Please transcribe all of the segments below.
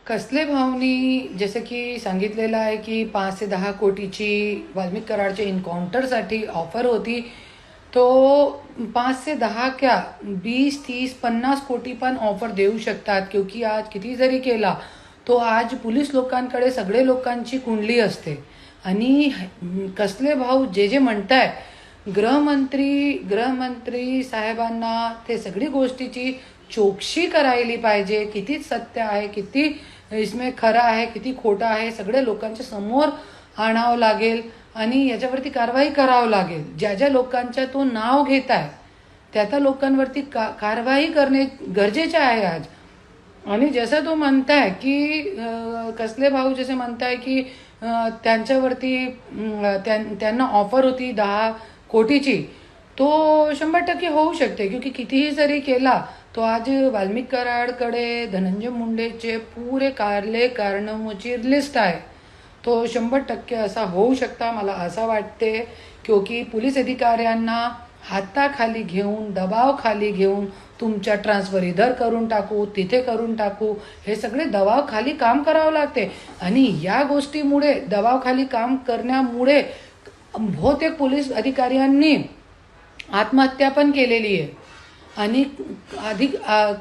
कसले भावनी जसं की सांगितलेलं आहे की 5 ते 10 कोटीची वाल्मिक कराडच्या एन्काउंटरसाठी ऑफर होती. तो 5 से 10 क्या 20, 30, 50 कोटी पण ऑफर देऊ शकतात. क्योंकि आज किती जरी केला तो आज पोलीस लोकांकडे सगळे लोकांची कुंडली असते. आणि कसले भाऊ जे जे म्हणताय गृहमंत्री साहेबांना ते सगळी गोष्टीची चौकशी करायली पाहिजे. किती सत्य आहे, किती इसमें खरं आहे, किती खोटं आहे, सगळे लोकांच्या समोर आणावं लागेल आणि याच्यावरती कारवाई करावं लागेल. ज्या ज्या लोकांच्या तो नाव घेत आहे त्या लोकांवरती कारवाई करणे गरजेचे आहे आज. आणि जसं तो म्हणताय की कसले भाऊ जसे म्हणताय की त्यांच्यावरती त्यांना ऑफर होती 10 कोटीची, तो 100% होऊ शकते. क्योंकि कितीही जरी केला तो आज वाल्मिक कराडकडे धनंजय मुंडेचे पुरे कारनामोची लिस्ट आहे. तो 100% असा होऊ शकता मला असं वाटते. क्योंकि पोलीस अधिकाऱ्यांना हाताखाली घेऊन दबावाखाली घेऊन तुमच्या ट्रान्सफर इधर करून टाकू तिथे करून टाकू हे सगळे दबावाखाली काम करावं लागते. आणि या गोष्टीमुळे दबावाखाली काम करण्यामुळे बहुतेक पोलीस अधिकाऱ्यांनी आत्महत्या पण केलेली आहे. आणि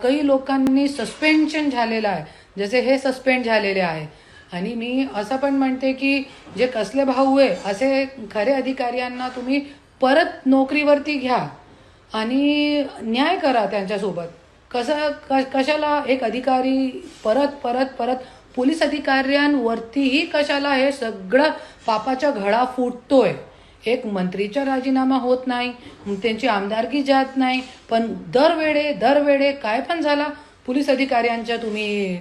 काही लोकांनी सस्पेन्शन झालेलं आहे, जसे हे सस्पेंड झालेले आहे. आणि मी असं पण म्हणते की जे कसले भाऊ आहे असे खरे अधिकाऱ्यांना तुम्ही परत नोकरीवरती घ्या आणि न्याय करा त्यांच्यासोबत. कशाला एक अधिकारी परत पोलीस अधिकाऱ्यांवरतीही कशाला हे सगळं पापाचा घडा फुटतोय. एक मंत्रीचा राजीनामा होत नाही, त्यांची आमदारकी जात नाही, पण दरवेळे काय पण झाला पोलीस अधिकाऱ्यांच्या तुम्ही